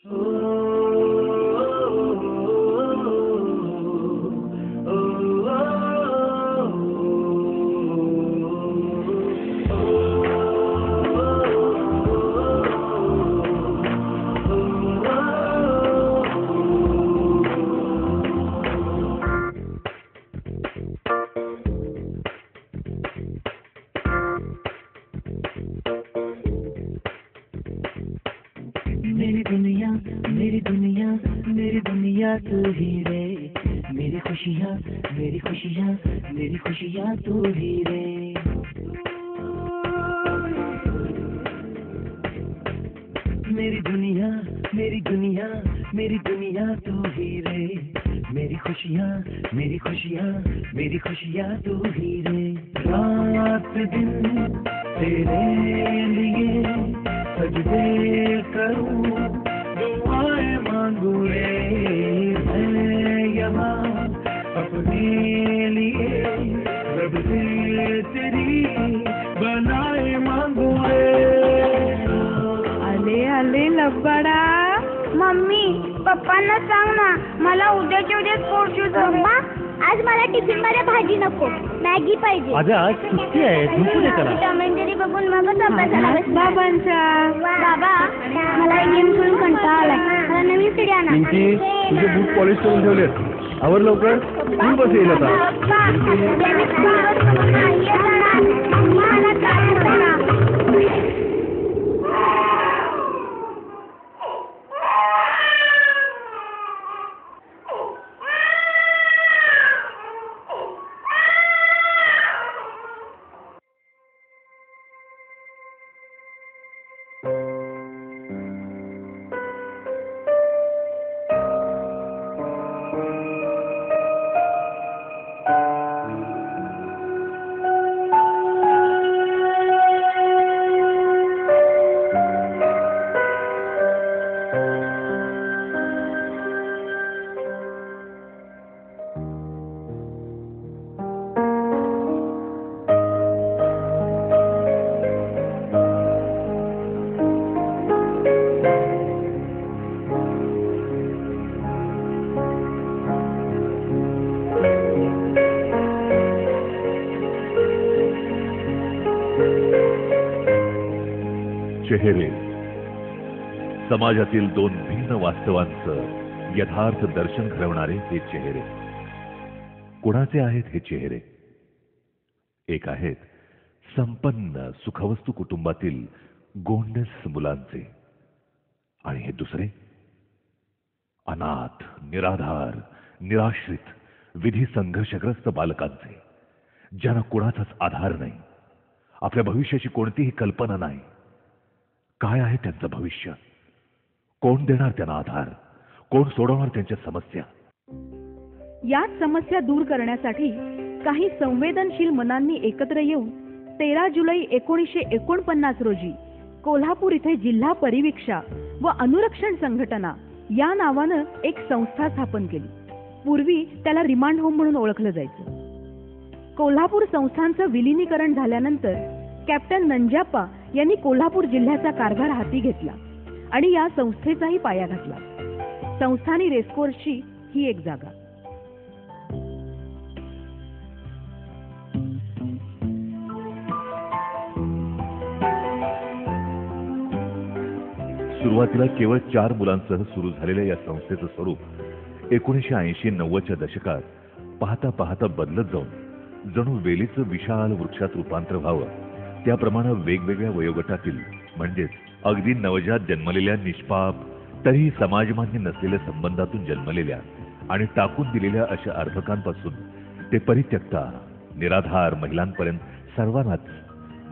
मेरी दुनिया मेरी दुनिया मेरी दुनिया तू ही रे, मेरी खुशियाँ मेरी खुशियाँ मेरी खुशियाँ तू ही रे। मेरी दुनिया मेरी दुनिया मेरी दुनिया तू ही रे, मेरी खुशियाँ मेरी खुशियाँ मेरी खुशियाँ तू ही रे। रात दिन तेरे लिए सजदे करूं, दुआएं मांगू रे, मैं यहाँ अपने लिए रब से तेरी बनाए मांगू रे। आले आले लब्बाडा. मम्मी पप्पांना सांग ना, मला उद्याच्या उद्या स्पोर्ट्स शूज. मम्मा आज मला टिफिन मध्ये भाजी नको, मॅगी पाहिजे. अगं आज सुट्टी आहे, झोपू दे त्याला. टॉम अँड जेरी बघून मगच अभ्यासाला बसणार. बाबांचा बाबा मला गेम खेळून कंटाळा आलाय, मला नवीन सीडी आणा. पिंकी, तुझे बूट पॉलिश करून ठेवलेत, आवर लवकर, स्कूल बस येईल आता. पप्पा उद्या मी स्कूल बस नाही येणार. मला काय करा. चेहरे, समाजातील दोन भिन्न वास्तवांचं यथार्थ दर्शन घडवणारे हे चेहरे. कुणाचे आहेत हे चेहरे? एक आहेत संपन्न सुखवस्तू कुटुंबातील गोंडस मुलांचे, आणि हे दुसरे अनाथ, निराधार, निराश्रित, विधी संघर्षग्रस्त बालकांचे, ज्यांना कुणाचाच आधार नाही, आपल्या भविष्याची कोणतीही कल्पना नाही. काय आहे त्यांचं भविष्य? कोण देणार त्यांना आधार? कोण सोडवणार त्यांच्या समस्या? याच समस्या दूर करण्यासाठी काही संवेदनशील मनांनी एकत्र येऊन 13 जुलै 1949 रोजी कोल्हापूर इथे जिल्हा परिवीक्षा व अनुरक्षण संघटना या नावानं एक संस्था स्थापन केली. पूर्वी त्याला रिमांड होम म्हणून ओळखलं जायचं. कोल्हापूर संस्थांचं विलिनीकरण झाल्यानंतर कॅप्टन नंजाप्पा यांनी कोल्हापूर जिल्ह्याचा कारभार हाती घेतला आणि या संस्थेचाही पाया घातला. संस्थानी रेसकोर्सची ही एक जागा. सुरुवातीला केवळ 4 मुलांसह सुरू झालेल्या या संस्थेचं स्वरूप 1980-90च्या दशकात पाहता पाहता बदलत जाऊन जणू वेलीचं विशाल वृक्षात रूपांतर व्हावं, त्याप्रमाणे वेगवेगळ्या वयोगटातील, म्हणजेच अगदी नवजात जन्मलेल्या निष्पाप तरीही समाजमान्य नसलेल्या संबंधातून जन्मलेल्या आणि टाकून दिलेल्या अशा अर्भकांपासून ते परित्यक्ता निराधार महिलांपर्यंत सर्वांनाच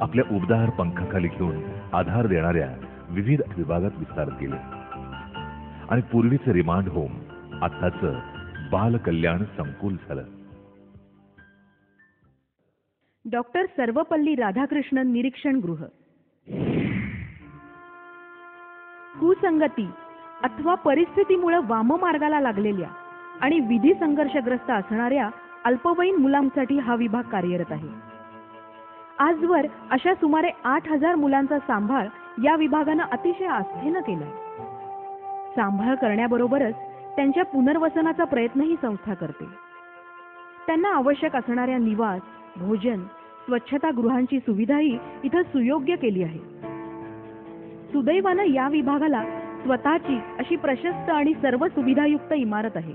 आपल्या उबदार पंखाखाली घेऊन आधार देणाऱ्या विविध विभागात विस्तारत गेले. आणि पूर्वीचं रिमांड होम आत्ताचं बाल कल्याण संकुल झालं. डॉक्टर सर्वपल्ली राधाकृष्णन निरीक्षण गृह. कुसंगती अथवा परिस्थितीमुळे वाममार्गाला लागलेल्या आणि विधी संघर्षग्रस्त असणाऱ्या अल्पवयीन मुलांसाठी हा विभाग कार्यरत आहे. आजवर अशा सुमारे 8,000 मुलांचा सांभाळ या विभागानं अतिशय आस्थेनं केलाय. सांभाळ करण्याबरोबरच त्यांच्या पुनर्वसनाचा प्रयत्नही संस्था करते. त्यांना आवश्यक असणाऱ्या निवास, भोजन, स्वच्छतागृहांची सुविधाही इथं सुयोग्य केली आहे. सुदैवानं या विभागाला स्वतःची अशी प्रशस्त आणि सर्व सुविधायुक्त इमारत आहे.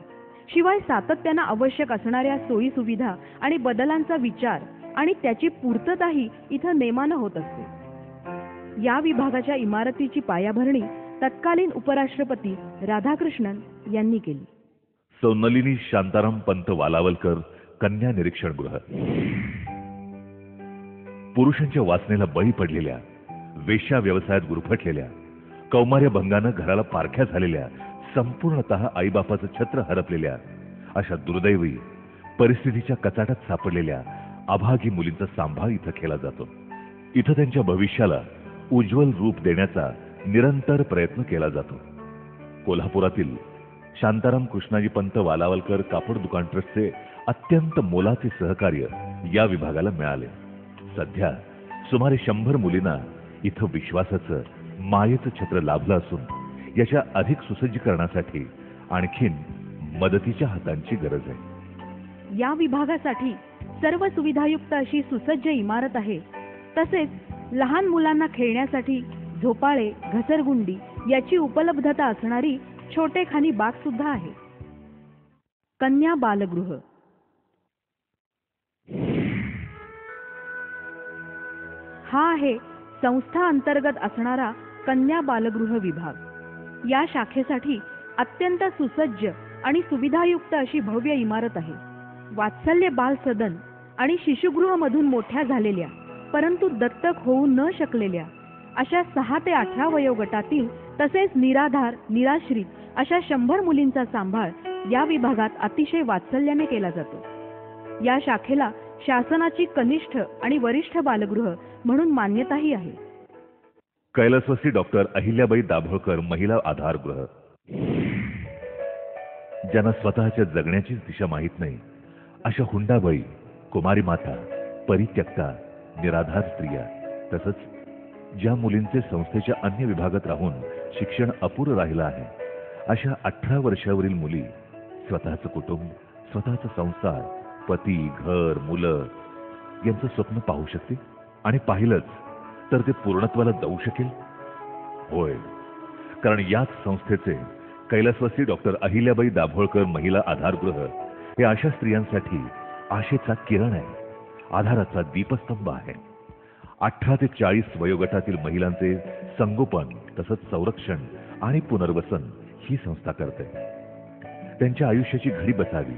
शिवाय सातत्यानं आवश्यक असणाऱ्या सोयी सुविधा आणि बदलांचा विचार आणि त्याची पूर्तताही इथं नेमानं होत असते. या विभागाच्या इमारतीची पायाभरणी तत्कालीन उपराष्ट्रपती राधाकृष्णन यांनी केली. सौ नलिनी शांताराम पंत वालावलकर कन्या निरीक्षण गृह. पुरुषांच्या वासनेला बळी पडलेल्या, वेश्या व्यवसायात गुरफटलेल्या, कौमार्य भंगानं घराला पारख्या झालेल्या, संपूर्णतः आईबापाचं छत्र हरपलेल्या अशा दुर्दैवी परिस्थितीच्या कचाट्यात सापडलेल्या अभागी मुलींचा सांभाळ इथं केला जातो. इथं त्यांच्या भविष्याला उज्ज्वल रूप देण्याचा निरंतर प्रयत्न केला जातो. कोल्हापुरातील शांताराम कृष्णाजी पंत वालावलकर कापड दुकान ट्रस्टचे अत्यंत मोलाचे सहकार्य या विभागाला मिळाले. सध्या सुमारे 100 मुलींना इथं विश्वासाचं, मायेचं छत्र लाभलं असून याच्या अधिक सुसज्जीकरणासाठी आणखीन मदतीच्या हातांची गरज आहे. या विभागासाठी सर्व सुविधायुक्त अशी सुसज्ज इमारत आहे. तसेच लहान मुलांना खेळण्यासाठी झोपाळे, घसरगुंडी याची उपलब्धता असणारी छोटेखानी बाग सुद्धा आहे. कन्या बालगृह. हा आहे संस्था अंतर्गत असणारा कन्या बालगृह विभाग. या शाखेसाठी अत्यंत सुसज्ज आणि सुविधायुक्त अशी भव्य इमारत आहे. वात्सल्य बाल सदन आणि शिशुगृह मधून मोठ्या झालेल्या परंतु दत्तक होऊ न शकलेल्या अशा 6 ते 18 वयोगटातील तसेच निराधार, निराश्रित अशा 100 मुलींचा सांभाळ या विभागात अतिशय वात्सल्याने केला जातो. या शाखेला शासनाची कनिष्ठ आणि वरिष्ठ बालगृह म्हणून मान्यताही आहे. कैलासवासी डॉक्टर अहिल्याबाई दाभोळकर महिला आधारगृह. ज्यांना स्वतःच्या जगण्याचीच दिशा माहीत नाही अशा हुंडाबाई, कुमारी माता, परित्यक्ता, निराधार स्त्रिया, तसंच ज्या मुलींचे संस्थेच्या अन्य विभागात राहून शिक्षण अपुरं राहिलं आहे अशा 18 वर्षावरील मुली स्वतःचं कुटुंब, स्वतःचा संसार, पती, घर, मुलं यांचं स्वप्न पाहू शकते आणि पाहिलंच तर ते पूर्णत्वाला जाऊ शकेल. होय, कारण याच संस्थेचे कैलासवासी डॉक्टर अहिल्याबाई दाभोळकर महिला आधारगृह हे अशा स्त्रियांसाठी आशेचा किरण आहे, आधाराचा दीपस्तंभ आहे. 18 ते 40 वयोगटातील महिलांचे संगोपन तसंच संरक्षण आणि पुनर्वसन ही संस्था करते. त्यांच्या आयुष्याची घडी बसावी,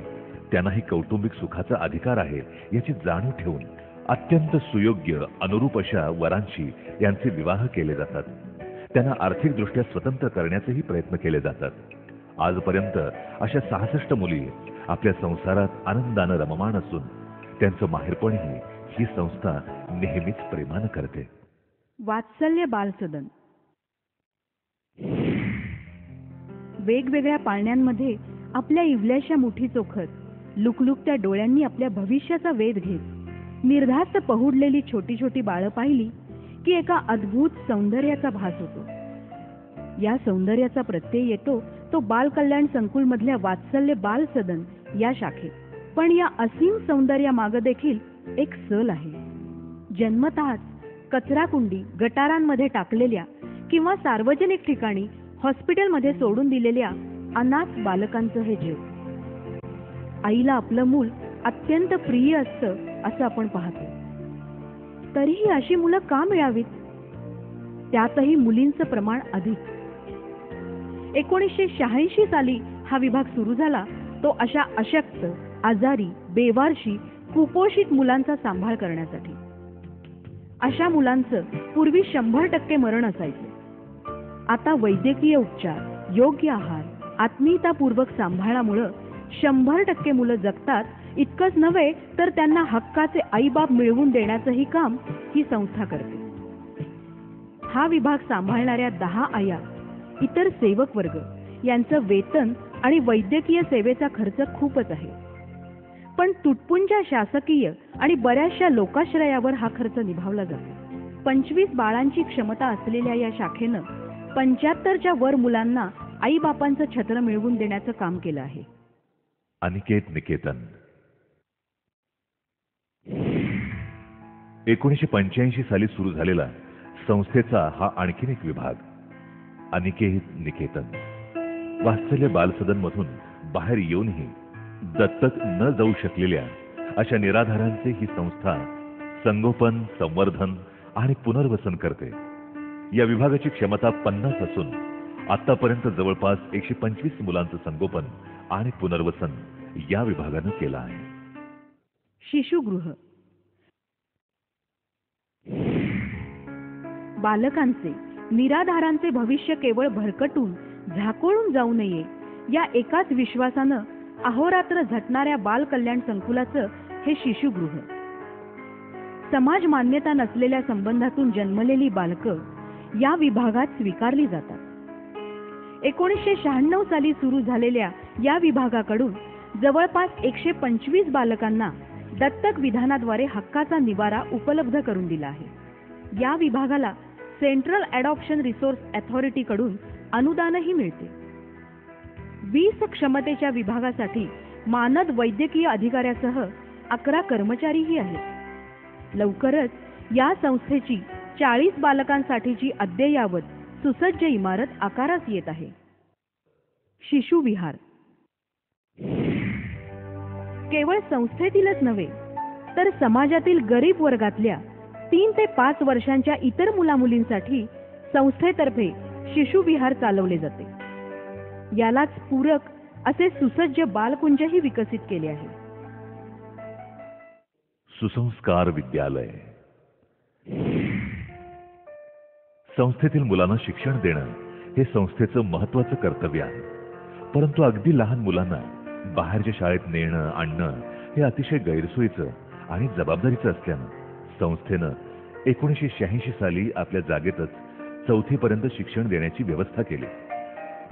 त्यांनाही कौटुंबिक सुखाचा अधिकार आहे याची जाणीव ठेवून अत्यंत सुयोग्य, अनुरूप अशा वरांशी यांचे विवाह केले जातात. त्यांना आर्थिकदृष्ट्या स्वतंत्र करण्याचेही प्रयत्न केले जातात. आजपर्यंत अशा 66 मुली आपल्या संसारात आनंदानं रममाण असून त्यांचं माहेरपणही ही संस्था नेहमीच प्रेमानं करते. वात्सल्य बालसदन. वेगवेगळ्या पाळण्यांमध्ये आपल्या इवल्याशा मुठी चोखत लुकलुकत्या डोळ्यांनी आपल्या भविष्याचा वेध घेत निर्धास्त पहुडलेली छोटी छोटी बाळं पाहिली की एका अद्भुत सौंदर्याचा भास होतो. या सौंदर्याचा प्रत्यय येतो तो बालकल्याण संकुल मधल्या वात्सल्य बाल सदन या शाखेत. पण या असीम सौंदर्यामागे देखील एक सल आहे. जन्मतःच कचराकुंडी, गटारांमध्ये टाकलेल्या किंवा सार्वजनिक ठिकाणी हॉस्पिटलमध्ये सोडून दिलेल्या अनाथ बालकांचं हे जग. आईला आपलं मूल अत्यंत प्रिय असतं असं आपण पाहतो. तरीही अशी मुलं का मिळावीत? त्यातही मुलींचं प्रमाण अधिक. 1986 साली हा विभाग सुरू झाला तो अशा अशक्त, आजारी, बेवारशी, कुपोषित मुलांचा सांभाळ करण्यासाठी. अशा मुलांचं पूर्वी 100% मरण असायचं. आता वैद्यकीय उपचार, योग्य आहार, आत्मीयतापूर्वक सांभाळामुळे 100% मुलं जगतात. इतकंच नव्हे तर त्यांना हक्काचे आईबाप मिळवून देण्याचंही काम ही संस्था करते. हा विभाग सांभाळणाऱ्या 10 आया, इतर सेवक वर्ग यांचं वेतन आणि वैद्यकीय सेवेचा खर्च खूपच आहे. पण तुटपुंज्या शासकीय आणि बऱ्याचशा लोकाश्रयावर हा खर्च निभावला जातो. 25 बाळांची क्षमता असलेल्या या शाखेनं 75च्या वर मुलांना आईबापांचं छत्र मिळवून देण्याचं काम केलं आहे. अनिकेत निकेतन 1985 साली सुरू झालेला संस्थेचा हा आणखीन एक विभाग अनिकेत निकेतन. वात्सल्य बालसदन मधून बाहेर येऊनही दत्तक न जाऊ शकलेल्या अशा निराधारांचे ही संस्था संगोपन, संवर्धन आणि पुनर्वसन करते. या विभागाची क्षमता 50 असून आतापर्यंत जवळपास 125 मुलांचं संगोपन आणि पुनर्वसन या विभागानं केलं आहे. शिशुगृह बालकांचे, निराधारांचे भविष्य केवळ भरकटून झाकोळून जाऊ नये या एकाच विश्वासानं अहोरात्र झटणाऱ्या बाल कल्याण संकुलाचं हे शिशुगृह. समाज मान्यता नसलेल्या संबंधातून जन्मलेली बालकं या विभागात स्वीकारली जातात. 1996 साली सुरू झालेल्या या विभागाकडून जवळपास 125 बालकांना दत्तक विधानाद्वारे हक्काचा निवारा उपलब्ध करून दिला आहे. या विभागाला सेंट्रल अडॉप्शन रिसोर्स अथॉरिटी कडून अनुदानही मिळते. 20 क्षमतेच्या विभागासाठी मानद वैद्यकीय अधिकाऱ्यासह 11 कर्मचारीही आहेत. लवकरच या संस्थेची 40 बालकांसाठीची अद्ययावत सुसज्ज इमारत आकारास येत आहे. शिशु विहार केवळ संस्थेतीलच नव्हे तर समाजातील गरीब वर्गातल्या 3 ते 5 वर्षांच्या इतर मुलामुलींसाठी संस्थेतर्फे शिशु विहार चालवले जाते. यालाच पूरक असे सुसज्ज बालकुंजही विकसित केले आहे. सुसंस्कार विद्यालय संस्थेतील मुलांना शिक्षण देणं हे संस्थेचं महत्त्वाचं कर्तव्य आहे. परंतु अगदी लहान मुलांना बाहेरच्या शाळेत नेणं आणणं हे अतिशय गैरसोयीचं आणि जबाबदारीचं असल्यानं संस्थेनं 1986 साली आपल्या जागेतच 4थी पर्यंत शिक्षण देण्याची व्यवस्था केली.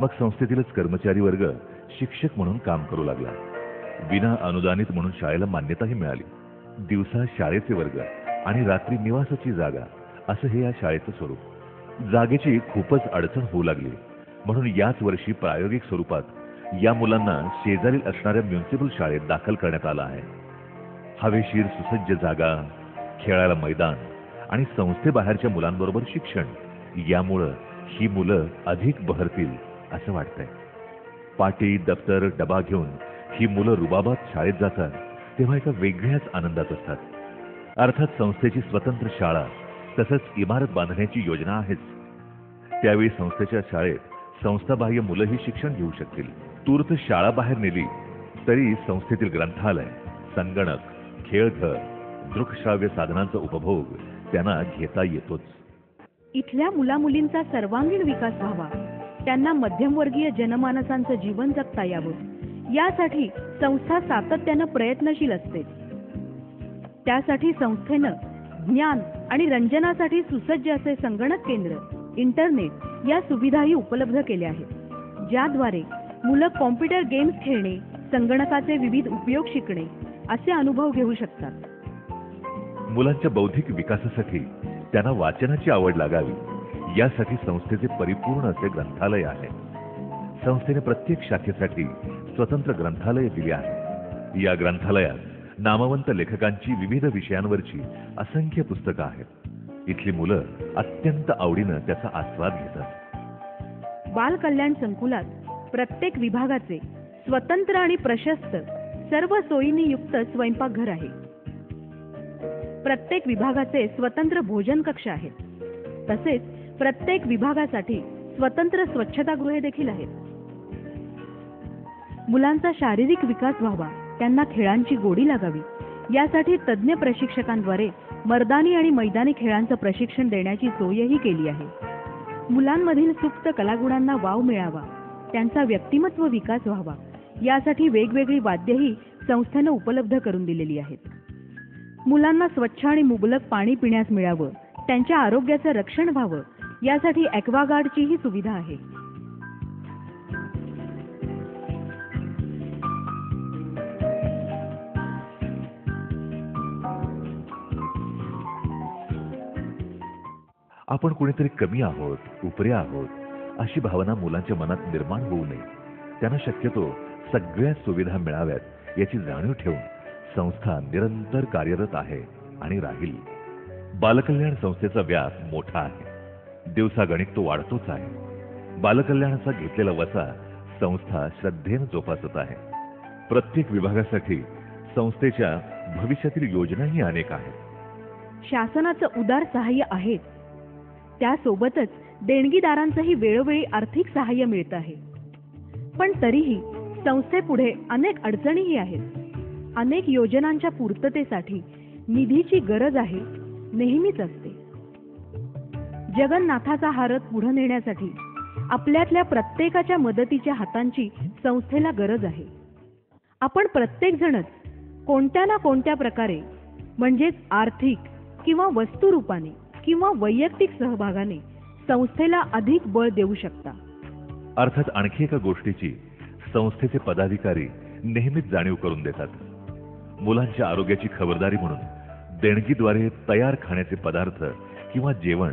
मग संस्थेतीलच कर्मचारी वर्ग शिक्षक म्हणून काम करू लागला. विना अनुदानित म्हणून शाळेला मान्यताही मिळाली. दिवसा शाळेचे वर्ग आणि रात्री निवासाची जागा असं हे या शाळेचं स्वरूप. जागेची खूपच अडचण होऊ लागली म्हणून याच वर्षी प्रायोगिक स्वरूपात या मुलांना शेजारील असणाऱ्या म्युनिसिपल शाळेत दाखल करण्यात आलं आहे. हवेशीर सुसज्ज जागा, खेळायला मैदान आणि संस्थेबाहेरच्या मुलांबरोबर शिक्षण यामुळं ही मुलं अधिक बहरतील असं वाटतंय. पाटी, दप्तर, डबा घेऊन ही मुलं रुबाबात शाळेत जातात तेव्हा एका वेगळ्याच आनंदात असतात. अर्थात संस्थेची स्वतंत्र शाळा तसंच इमारत बांधण्याची योजना आहेच. त्यावेळी संस्थेच्या शाळेत संस्थाबाह्य मुलंही शिक्षण घेऊ शकतील. तूर्त शाळा बाहेर नेली तरी संस्थेतील ग्रंथालय, संगणक, खेळघर, दृकश्राव्य साधनांचा उपभोग त्यांना घेता येतोच. इथल्या मुलामुलींचा सर्वांगीण विकास व्हावा, त्यांना मध्यमवर्गीय जनमानसांचं जीवन जगता यावं यासाठी संस्था सातत्यानं प्रयत्नशील असते. त्यासाठी संस्थेनं ज्ञान आणि रंजनासाठी सुसज्ज असे संगणक केंद्र, इंटरनेट या सुविधाही उपलब्ध केल्या आहेत, ज्याद्वारे मुलं कॉम्प्युटर गेम्स खेळणे, संगणकाचे विविध उपयोग शिकणे असे अनुभव घेऊ शकतात. मुलांच्या बौद्धिक विकासासाठी त्यांना वाचनाची आवड लागावी यासाठी संस्थेचे परिपूर्ण असे ग्रंथालय आहे. संस्थेने प्रत्येक शाखेसाठी स्वतंत्र ग्रंथालय दिली आहे. या ग्रंथालयात नामवंत लेखकांची विविध विषयांवरची असंख्य पुस्तकं आहेत. इथली मुलं अत्यंत आवडीनं त्याचा आस्वाद घेतात. बाल कल्याण संकुलात प्रत्येक विभागाचे स्वतंत्र आणि प्रशस्त सर्व सोयींनी युक्त स्वयंपाकघर आहे. प्रत्येक विभागाचे स्वतंत्र भोजन कक्ष आहेत. तसेच प्रत्येक विभागासाठी स्वतंत्र स्वच्छतागृहे देखील आहेत. मुलांचा शारीरिक विकास व्हावा, त्यांना खेळांची गोडी लागावी यासाठी तज्ञ प्रशिक्षकांद्वारे मर्दानी आणि मैदानी खेळांचं प्रशिक्षण देण्याची सोयही केली आहे. मुलांमधील सुप्त कलागुणांना वाव मिळावा, त्यांचा व्यक्तिमत्व विकास व्हावा यासाठी वेगवेगळी वाद्यही संस्थेनं उपलब्ध करून दिलेली आहेत. मुलांना स्वच्छ आणि मुबलक पाणी पिण्यास मिळावं, त्यांच्या आरोग्याचं रक्षण व्हावं यासाठी ॲक्वागार्डची ही सुविधा आहे. आपण कुणीतरी कमी आहोत, उपरे आहोत अशी भावना मुलांच्या मनात निर्माण होऊ नये, त्यांना शक्यतो सगळ्या सुविधा मिळाव्यात याची जाणीव ठेवून संस्था निरंतर कार्यरत आहे आणि राहील. बालकल्याण संस्थेचा व्याप मोठा आहे, दिवसागणिक तो वाढतोच आहे. बालकल्याणाचा घेतलेला वसा संस्था श्रद्धेने जोपासत आहे. प्रत्येक विभागासाठी संस्थेच्या भविष्यातील योजनाही अनेक आहेत. शासनाचं उदार सहाय्य आहेच, त्यासोबतच देणगीदारांचंही वेळोवेळी आर्थिक सहाय्य मिळत आहे. पण तरीही संस्थेपुढे अनेक अडचणीही आहेत. अनेक योजनांच्या पूर्ततेसाठी निधीची गरज आहे, नेहमीच असते. जगन्नाथाचा हा रथ पुढे नेण्यासाठी आपल्यातल्या प्रत्येकाच्या मदतीच्या हातांची संस्थेला गरज आहे. आपण प्रत्येकजणच कोणत्या ना कोणत्या प्रकारे, म्हणजेच आर्थिक किंवा वस्तुरूपाने किंवा वैयक्तिक सहभागाने संस्थेला अधिक बळ देऊ शकता. अर्थात आणखी एका गोष्टीची संस्थेचे पदाधिकारी नेहमीच जाणीव करून देतात. मुलांच्या आरोग्याची खबरदारी म्हणून देणगीद्वारे तयार खाण्याचे पदार्थ किंवा जेवण